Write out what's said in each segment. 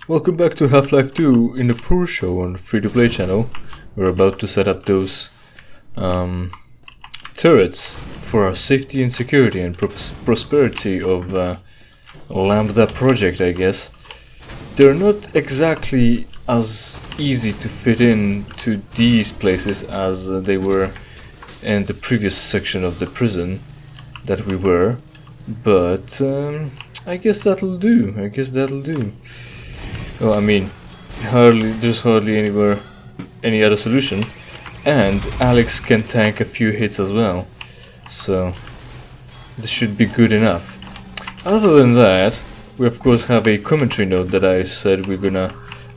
Welcome back to Half-Life 2 in the Poor Show on Free-to-Play channel. We're about to set up those turrets for our safety and security and prosperity of Lambda project, I guess. They're not exactly as easy to fit in to these places as they were in the previous section of the prison that we were, but I guess that'll do. Well, I mean, there's hardly any other solution, and Alex can tank a few hits as well, so this should be good enough. Other than that, we of course have a commentary note that I said we're gonna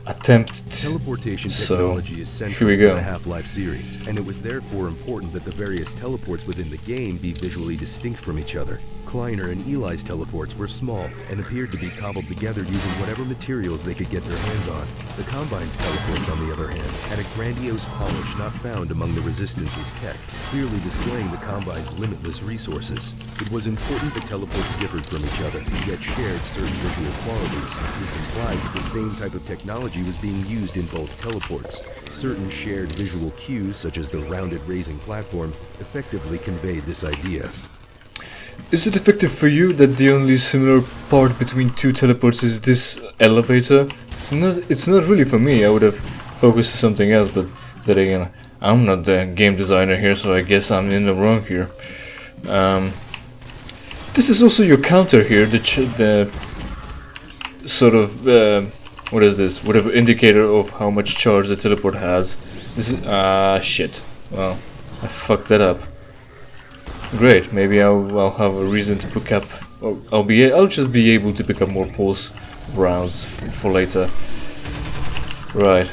attempt to. Teleportation technology is central to the Half-Life series, and it was therefore important that the various teleports within the game be visually distinct from each other. Kleiner and Eli's teleports were small and appeared to be cobbled together using whatever materials they could get their hands on. The Combine's teleports, on the other hand, had a grandiose polish not found among the Resistance's tech, clearly displaying the Combine's limitless resources. It was important that teleports differed from each other, yet shared certain visual qualities. This implied that the same type of technology was being used in both teleports. Certain shared visual cues, such as the rounded raising platform, effectively conveyed this idea. Is it effective for you that the only similar part between two teleports is this elevator? It's not really for me. I would have focused on something else, but then again, I'm not the game designer here, so I guess I'm in the wrong here. This is also your counter here, the sort of what is this? Whatever indicator of how much charge the teleport has. This is shit. Well, I fucked that up. Great. Maybe I'll have a reason to pick up. I'll just be able to pick up more pulse rounds for later. Right.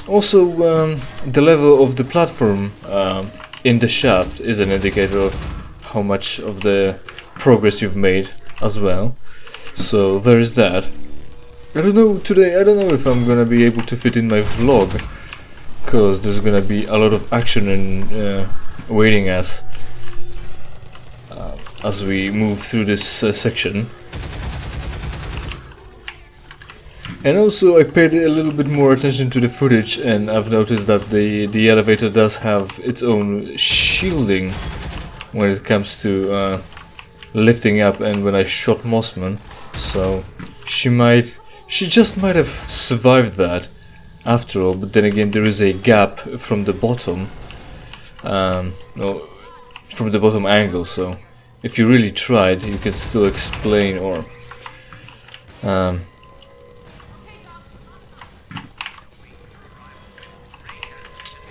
Also, the level of the platform in the shaft is an indicator of how much of the progress you've made as well. So there is that. I don't know if I'm gonna be able to fit in my vlog, because there's gonna be a lot of action and waiting us as we move through this section. And also I paid a little bit more attention to the footage, and I've noticed that the elevator does have its own shielding when it comes to lifting up, and when I shot Mossman, so she just might have survived that after all. But then again, there is a gap from the bottom, from the bottom angle, so if you really tried, you can still explain or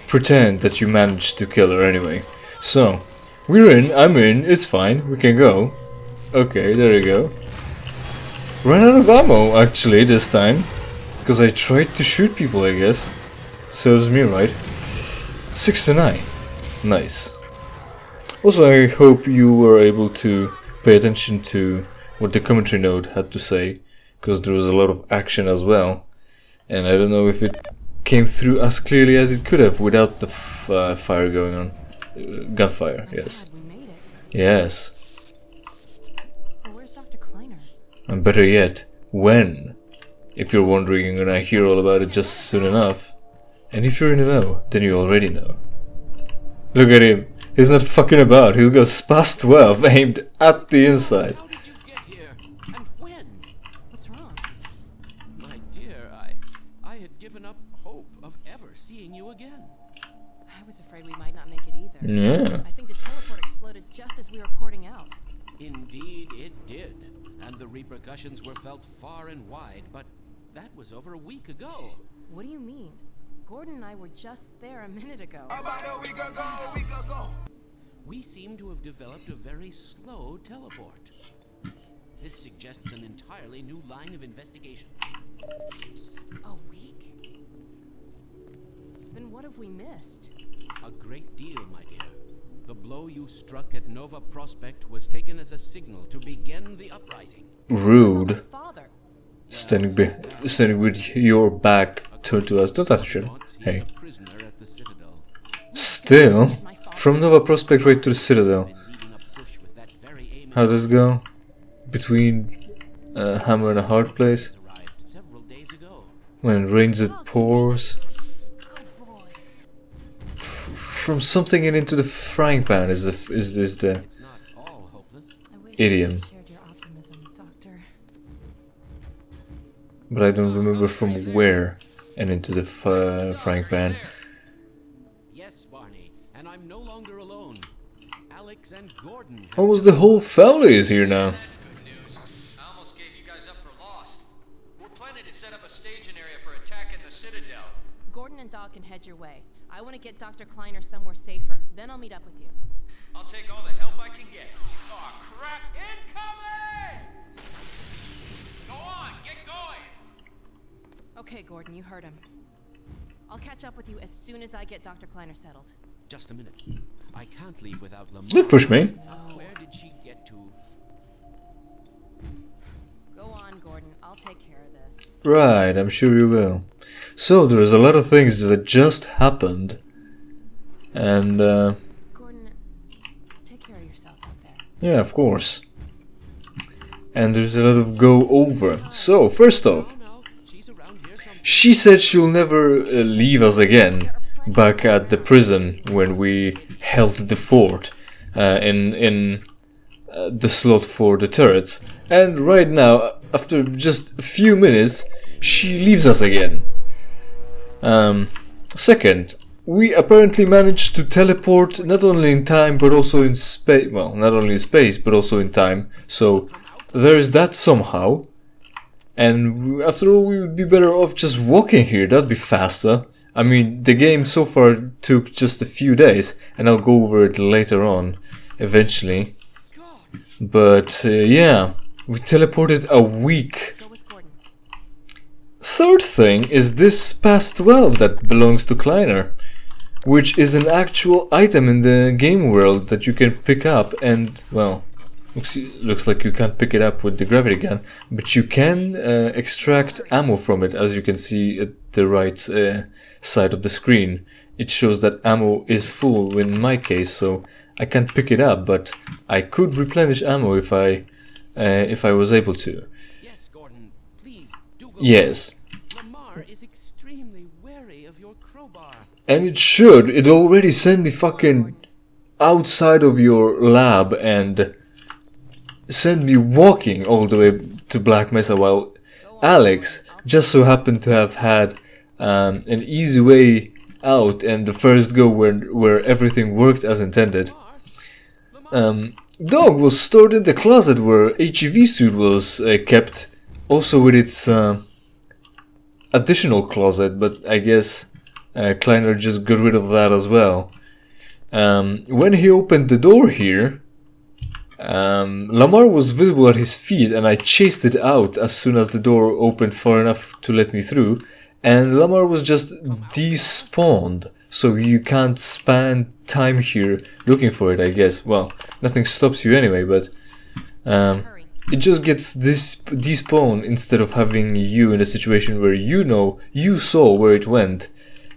pretend that you managed to kill her anyway. So we're in, I'm in, it's fine, we can go. Okay, there you go. Ran out of ammo actually this time, because I tried to shoot people, I guess. Serves me right. 6 to 9. Nice. Also, I hope you were able to pay attention to what the commentary note had to say, because there was a lot of action as well, and I don't know if it came through as clearly as it could have without the fire going on. Gunfire, yes. Yes. Where's Dr. Kleiner? And better yet, when? If you're wondering, you're gonna hear all about it just soon enough. And if you're in the know, then you already know. Look at him. He's not fucking about. He's got Spas 12 aimed at the inside. How did you get here? And when? What's wrong? My dear, I had given up hope of ever seeing you again. I was afraid we might not make it either. Yeah. I think the teleport exploded just as we were porting out. Indeed it did. And the repercussions were felt far and wide, but that was over a week ago. What do you mean? Gordon and I were just there a minute ago. About a week ago. We seem to have developed a very slow teleport. This suggests an entirely new line of investigation. A week? Then what have we missed? A great deal, my dear. The blow you struck at Nova Prospect was taken as a signal to begin the uprising. Rude. My father. Standing with your back turned to us. Don't touch him. Hey. He's a prisoner at the Citadel. Still? From Nova Prospect right to the Citadel. Been leading a push with that very aim. How does it go? Between a hammer and a hard place? Arrived several days ago. When it rains it pours. Good boy. From something into the frying pan is this the It's not all hopeless. I wish idiom. you shared your optimism, Doctor. But I don't remember from where and into the frying pan. Yes, Barney, and I'm no longer alone. Alex and Gordon. Almost the whole family is here now. That's good news. I almost gave you guys up for lost. We're planning to set up a staging area for attack in the Citadel. Gordon and Doc can head your way. I want to get Dr. Kleiner somewhere safer. Then I'll meet up with you. I'll take all the help I can get. Aw, crap! Incoming! Go on, get going! Okay, Gordon, you heard him. I'll catch up with you as soon as I get Dr. Kleiner settled. Just a minute. I can't leave without Lamarr. Don't push me. Where did she get to? Go on, Gordon. I'll take care of this. Right, I'm sure you will. So there's a lot of things that just happened. And Gordon, take care of yourself out there. yeah, of course. And there's a lot of go over. So first off, No, she's around here somewhere. she said she'll never leave us again back at the prison when we held the fort in the slot for the turrets. And right now, after just a few minutes, she leaves us again. Second, we apparently managed to teleport not only in time but also in space. Well, not only in space but also in time. So there is that somehow. And after all, we would be better off just walking here. That'd be faster. I mean, the game so far took just a few days, and I'll go over it later on, eventually. But yeah, we teleported a week. Go with Gordon. Third thing is this past 12 that belongs to Kleiner, which is an actual item in the game world that you can pick up and, well, looks like you can't pick it up with the gravity gun, but you can extract ammo from it, as you can see at the right side of the screen. It shows that ammo is full in my case, so I can't pick it up, but I could replenish ammo if I was able to. Yes, Gordon, please do go. Yes. Lamarr is extremely wary of your crowbar. And it should. It already sent me fucking outside of your lab and sent me walking all the way to Black Mesa, while Alex just so happened to have had an easy way out and the first go where everything worked as intended. Dog was stored in the closet where HEV suit was kept, also with its additional closet, but I guess Kleiner just got rid of that as well. When he opened the door here, Lamarr was visible at his feet, and I chased it out as soon as the door opened far enough to let me through, and Lamarr was just despawned, so you can't spend time here looking for it, I guess. Well, nothing stops you anyway, but Hurry. it just gets despawned instead of having you in a situation where you saw where it went,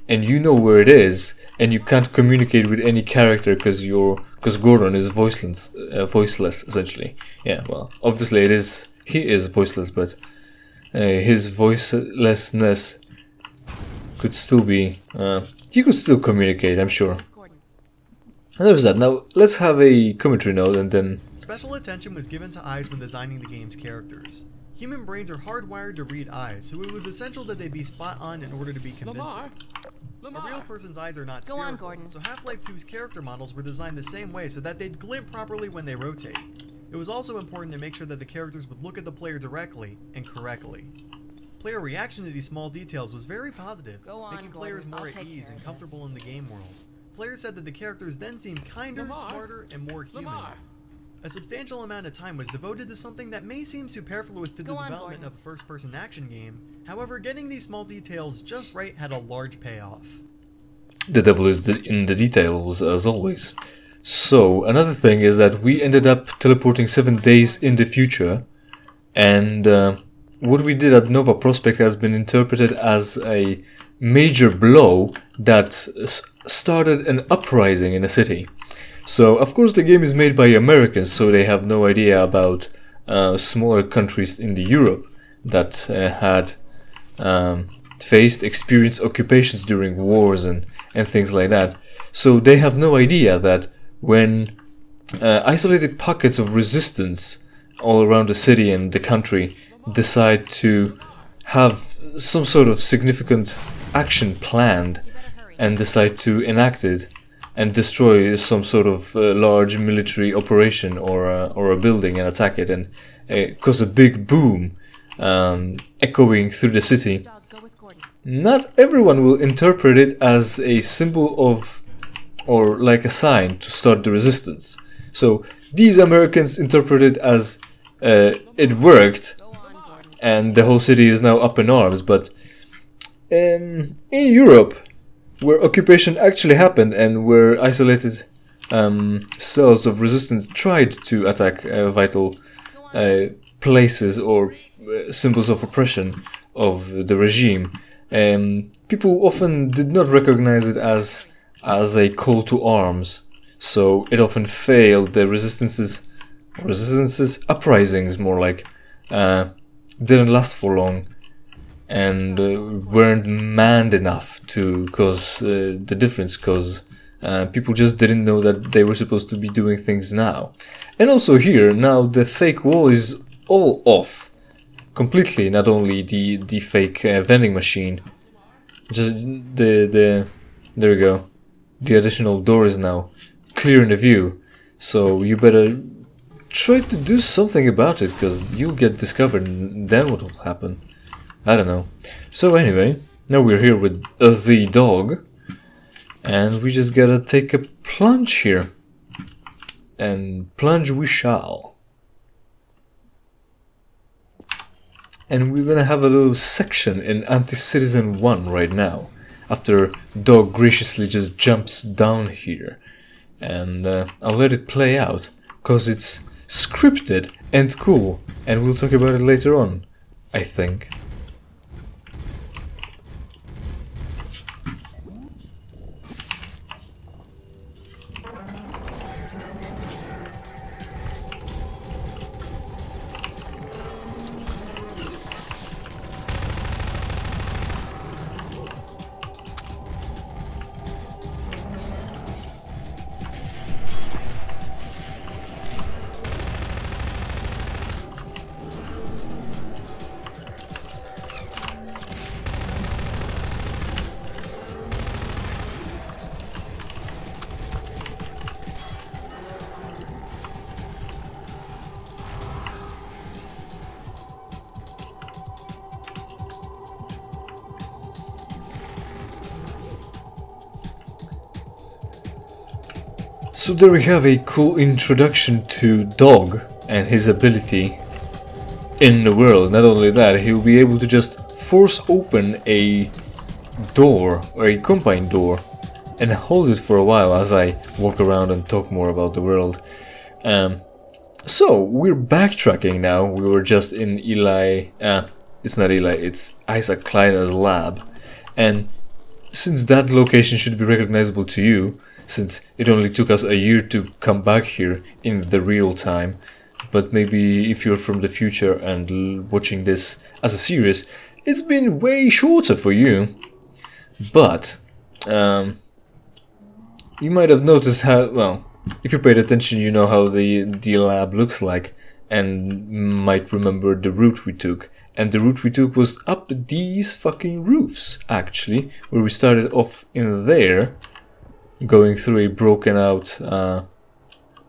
and you know where it is, and you can't communicate with any character because Gordon is voiceless essentially. Yeah, well, obviously he is voiceless, but his voicelessness could still be he could still communicate, I'm sure. Gordon. And there's that. Now let's have a commentary note and then Special attention was given to eyes when designing the game's characters. Human brains are hardwired to read eyes, so it was essential that they be spot on in order to be convincing. A real person's eyes are not Go on, spherical, Gordon. so Half-Life 2's character models were designed the same way so that they'd glint properly when they rotate. It was also important to make sure that the characters would look at the player directly and correctly. Player reaction to these small details was very positive, Go on, making players Gordon. more I'll at take ease care and of comfortable in the game world. Players said that the characters then seemed kinder, Lamarr? smarter, and more human. Lamarr! A substantial amount of time was devoted to something that may seem superfluous to the Go on, development Gordon. of a first-person action game. However, getting these small details just right had a large payoff. the devil is in the details, as always. So, another thing is that we ended up teleporting 7 days in the future, and what we did at Nova Prospect has been interpreted as a major blow that started an uprising in a city. So, of course, the game is made by Americans, so they have no idea about smaller countries in the Europe that had experienced occupations during wars and things like that. So they have no idea that when isolated pockets of resistance all around the city and the country decide to have some sort of significant action planned and decide to enact it and destroy some sort of large military operation or a building and attack it and cause a big boom echoing through the city, not everyone will interpret it as a symbol of or like a sign to start the resistance. So these Americans interpret it as it worked and the whole city is now up in arms. But in Europe, where occupation actually happened and where isolated cells of resistance tried to attack vital places or symbols of oppression of the regime, people often did not recognize it as a call to arms, so it often failed. The uprisings more like, didn't last for long and weren't manned enough to cause the difference, cause people just didn't know that they were supposed to be doing things now. And also here, now the fake wall is all off completely, not only the fake vending machine, just there we go. The additional door is now clear in the view, so you better try to do something about it, because you'll get discovered and then what will happen? I don't know. So anyway, now we're here with the dog, and we just gotta take a plunge here. And plunge we shall. And we're gonna have a little section in Anti-Citizen 1 right now, after dog graciously just jumps down here. And I'll let it play out, cause it's scripted and cool, and we'll talk about it later on, I think. So there we have a cool introduction to Dog and his ability in the world. Not only that, he'll be able to just force open a door or a combined door and hold it for a while as I walk around and talk more about the world. So we're backtracking now. We were just in it's not Eli, it's Isaac Kleiner's lab, and since that location should be recognizable to you, since it only took us a year to come back here in the real time, but maybe if you're from the future and watching this as a series, it's been way shorter for you. But you might have noticed how, well, if you paid attention, you know how the lab looks like, and might remember the route we took. And the route we took was up these fucking roofs, actually, where we started off in there, going through a broken out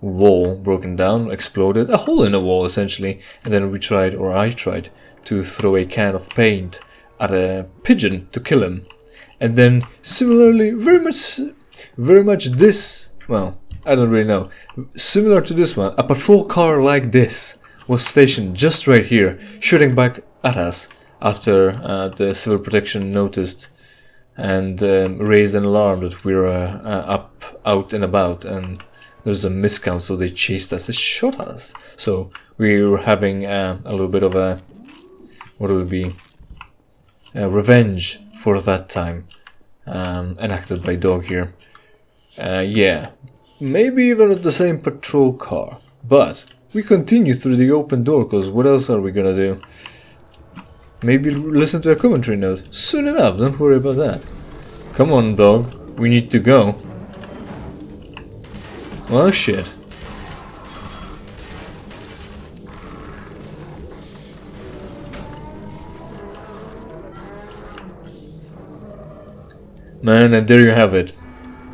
wall, broken down, exploded, a hole in the wall essentially, and then we tried, or I tried, to throw a can of paint at a pigeon to kill him. And then similarly, very much this, well, I don't really know, similar to this one, a patrol car like this was stationed just right here, shooting back at us after the civil protection noticed and raised an alarm that we were out and about, and there's a miscount, so they chased us and shot us. So we were having a little bit of a, what would it be, revenge for that time, enacted by Dog here. Yeah, maybe even not the same patrol car, but we continue through the open door, because what else are we gonna do? Maybe listen to a commentary note. Soon enough, don't worry about that. Come on, dog. We need to go. Well, shit. Man, and there you have it.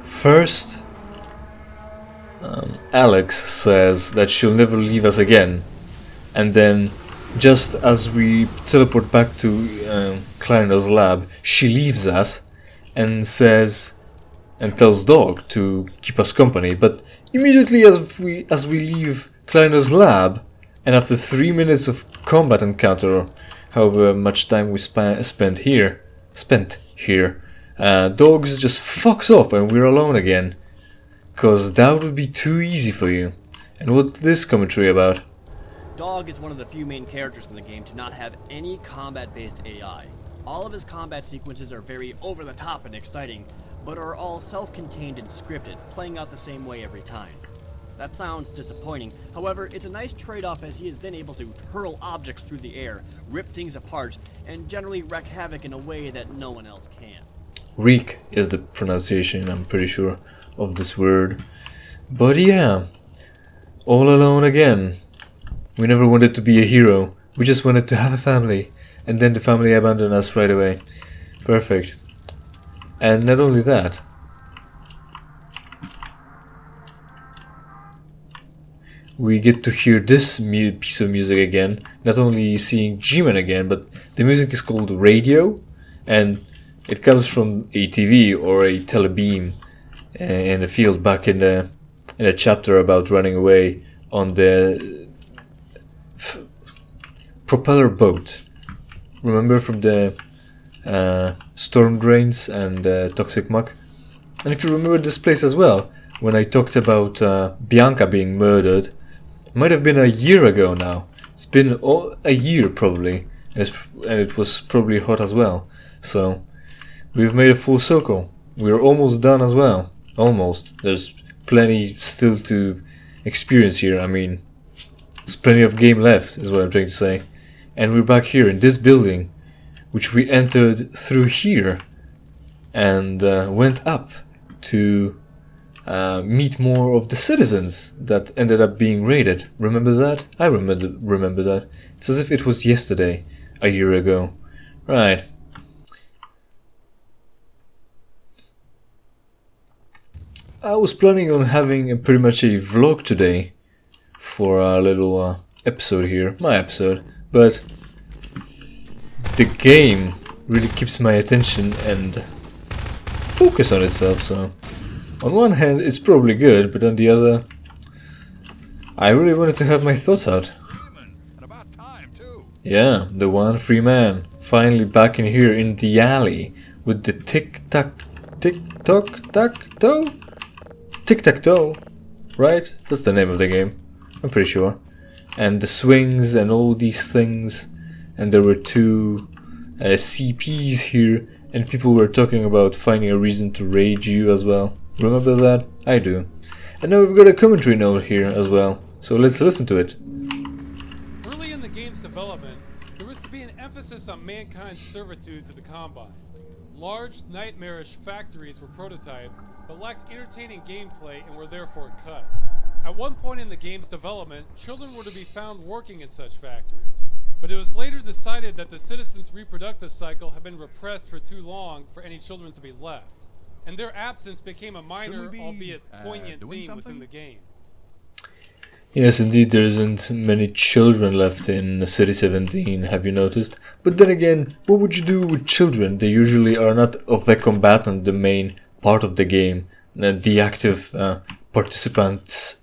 First, Alex says that she'll never leave us again. And then, just as we teleport back to Kleiner's lab, she leaves us and says, and tells Dog to keep us company. But immediately as we leave Kleiner's lab, and after 3 minutes of combat encounter, or however much time we spent here, Dogs just fucks off and we're alone again. Cause that would be too easy for you. And what's this commentary about? Dog is one of the few main characters in the game to not have any combat-based AI. All of his combat sequences are very over-the-top and exciting, but are all self-contained and scripted, playing out the same way every time. That sounds disappointing, however, it's a nice trade-off as he is then able to hurl objects through the air, rip things apart, and generally wreak havoc in a way that no one else can. Reek is the pronunciation, I'm pretty sure, of this word. But yeah, all alone again. We never wanted to be a hero, we just wanted to have a family, and then the family abandoned us right away. Perfect. And not only that, we get to hear this piece of music again, not only seeing G-Man again, but the music is called Radio, and it comes from a TV or a telebeam in a field back in a chapter about running away on the propeller boat. Remember from the storm drains and toxic muck? And if you remember this place as well, when I talked about Bianca being murdered, it might have been a year ago now. It's been a year probably, and it was probably hot as well. So we've made a full circle. We're almost done as well. Almost. There's plenty still to experience here. I mean, there's plenty of game left, is what I'm trying to say. And we're back here in this building, which we entered through here and went up to meet more of the citizens that ended up being raided. Remember that? I remember that. It's as if it was yesterday, a year ago. Right. I was planning on having pretty much a vlog today for a little episode here, my episode, but the game really keeps my attention and focus on itself, so on one hand it's probably good, but on the other I really wanted to have my thoughts out. Yeah, the one free man, finally back in here in the alley with the tic-tac-toe, right? That's the name of the game, I'm pretty sure. And the swings and all these things, and there were two CPs here, and people were talking about finding a reason to raid you as well. Remember that? I do. And now we've got a commentary note here as well, so let's listen to it. Early in the game's development, there was to be an emphasis on mankind's servitude to the Combine. Large, nightmarish factories were prototyped, but lacked entertaining gameplay and were therefore cut. At one point in the game's development, children were to be found working in such factories. But it was later decided that the citizens' reproductive cycle had been repressed for too long for any children to be left, and their absence became a minor, albeit poignant theme within the game. Yes, indeed, there isn't many children left in City 17, have you noticed? But then again, what would you do with children? They usually are not of a combatant, the main part of the game, the active participants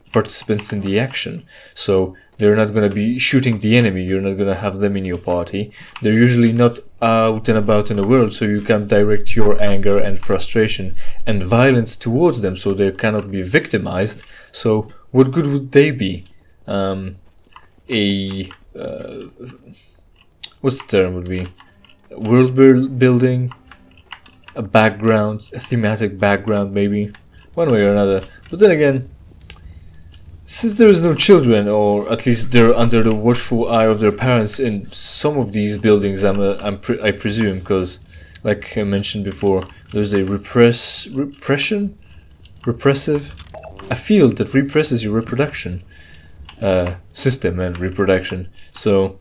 in the action. So they're not going to be shooting the enemy, you're not going to have them in your party. They're usually not out and about in the world, so you can direct your anger and frustration and violence towards them, so they cannot be victimized. So what good would they be? What's the term would be? World building, a background, a thematic background maybe, one way or another. But then again, since there is no children, or at least they're under the watchful eye of their parents in some of these buildings, I presume, because, like I mentioned before, there's a repressive, a field that represses your reproduction system and reproduction. So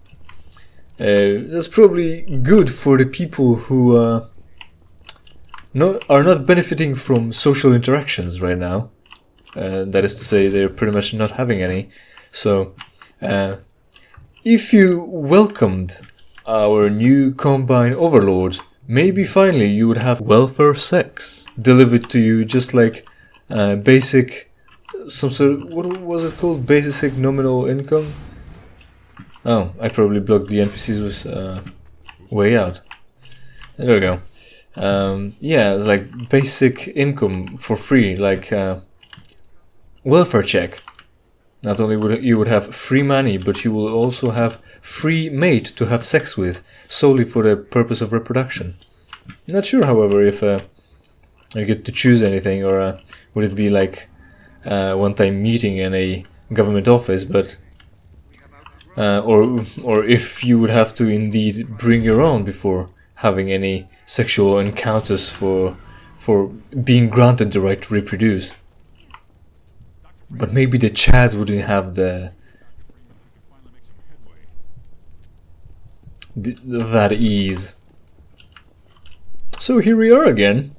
that's probably good for the people who are not benefiting from social interactions right now. That is to say, they're pretty much not having any. So, if you welcomed our new Combine Overlord, maybe finally you would have welfare sex delivered to you, just like basic, some sort of, what was it called? Basic nominal income? Oh, I probably blocked the NPCs with way out. There we go. Yeah, it's like basic income for free, like welfare check. Not only would you would have free money, but you will also have free mate to have sex with, solely for the purpose of reproduction. Not sure, however, if you get to choose anything, or would it be like one-time meeting in a government office, but or if you would have to indeed bring your own before having any sexual encounters for being granted the right to reproduce. But maybe the Chads wouldn't have that ease. So here we are again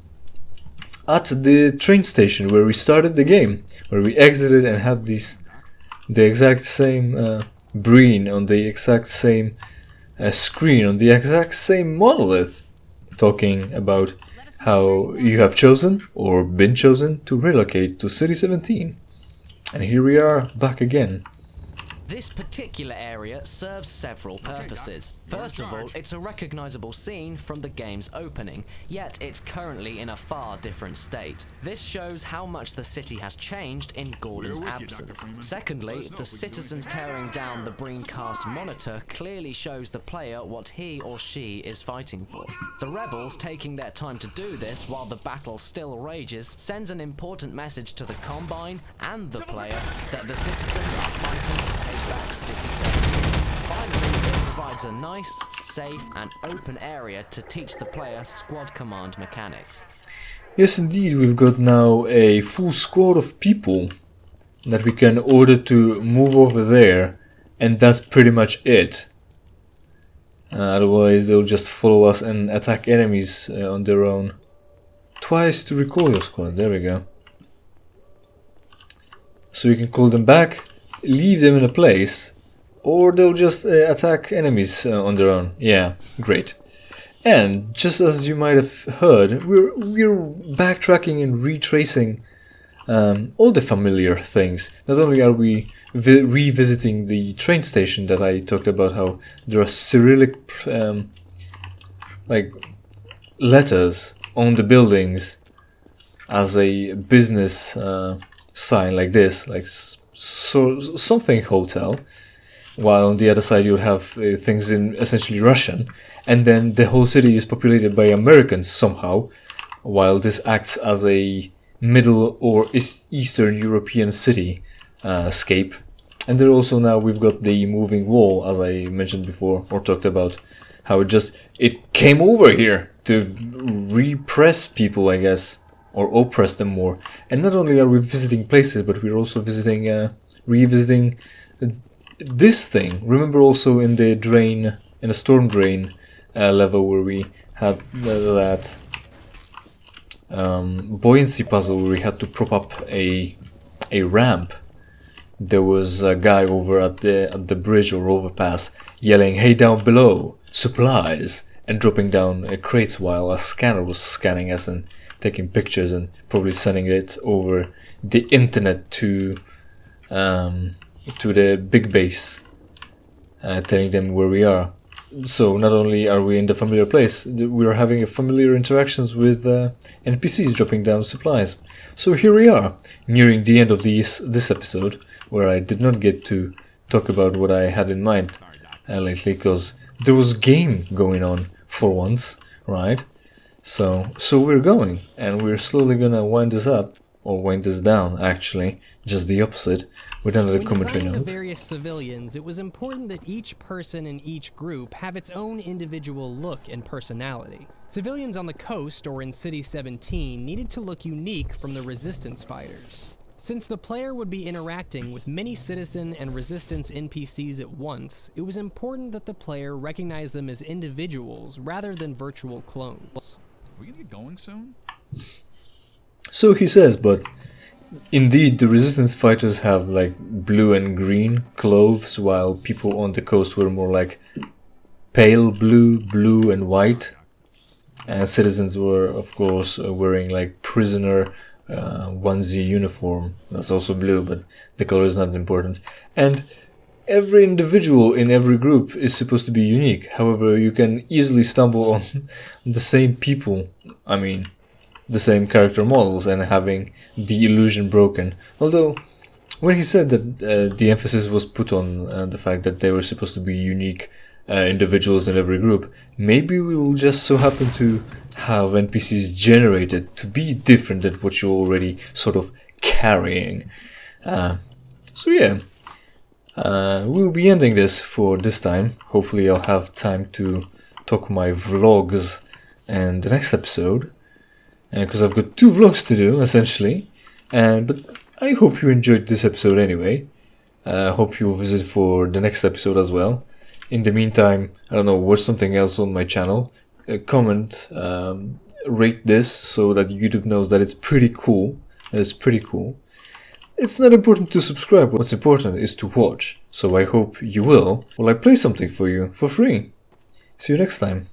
at the train station where we started the game, where we exited and had the exact same Breen on the exact same screen on the exact same monolith, talking about how you have chosen or been chosen to relocate to City 17. And here we are back again. This particular area serves several purposes. First of all, it's a recognizable scene from the game's opening, yet it's currently in a far different state. This shows how much the city has changed in Gordon's absence. Secondly, the citizens tearing down the Breencast monitor clearly shows the player what he or she is fighting for. The rebels taking their time to do this while the battle still rages sends an important message to the Combine and the player that the citizens are fighting to take back City 17. Finally, it provides a nice, safe and open area to teach the player squad command mechanics. Yes, indeed, we've got now a full squad of people that we can order to move over there, and that's pretty much it. Otherwise they'll just follow us and attack enemies on their own. Twice to recall your squad, there we go. So you can call them back, leave them in a place, or they'll just attack enemies on their own. Yeah, great. And just as you might have heard, we're backtracking and retracing all the familiar things. Not only are we revisiting the train station that I talked about, how there are Cyrillic like letters on the buildings as a business sign, like this, like something hotel, while on the other side you would have things in essentially Russian, and then the whole city is populated by Americans somehow, while this acts as a Middle or Eastern European city scape. And then also now we've got the moving wall, as I mentioned before, or talked about, how it came over here to repress people, I guess, or oppress them more. And not only are we visiting places, but we're also revisiting this thing. Remember also in the storm drain level where we had that buoyancy puzzle where we had to prop up a ramp. There was a guy over at the bridge or overpass yelling, "Hey, down below, supplies!" and dropping down crates while a scanner was scanning us and taking pictures and probably sending it over the internet to the big base, telling them where we are. So not only are we in the familiar place, we are having familiar interactions with NPCs dropping down supplies. So here we are, nearing the end of this episode, where I did not get to talk about what I had in mind lately, because there was game going on for once, right? So we're going, and we're slowly gonna wind this up or wind us down, actually. Just the opposite, with another commentary When designing note. the various civilians, it was important that each person in each group have its own individual look and personality. Civilians on the coast or in City 17 needed to look unique from the resistance fighters. Since the player would be interacting with many citizen and resistance NPCs at once, it was important that the player recognize them as individuals rather than virtual clones. Are we gonna get going soon? So he says, but indeed the resistance fighters have like blue and green clothes, while people on the coast were more like pale blue, blue and white. And citizens were, of course, wearing like prisoner onesie uniform. That's also blue, but the color is not important. And every individual in every group is supposed to be unique. However, you can easily stumble on the same people, I mean, the same character models, and having the illusion broken. Although, when he said that the emphasis was put on the fact that they were supposed to be unique individuals in every group, maybe we will just so happen to have NPCs generated to be different than what you're already sort of carrying. So yeah, we'll be ending this for this time. Hopefully I'll have time to talk my vlogs and the next episode, because I've got 2 vlogs to do essentially. But I hope you enjoyed this episode anyway. Hope you'll visit for the next episode as well. In the meantime, I don't know, watch something else on my channel. Comment, rate this so that YouTube knows that it's pretty cool. It's not important to subscribe. What's important is to watch. So I hope you will, while I play something for you for free. See you next time.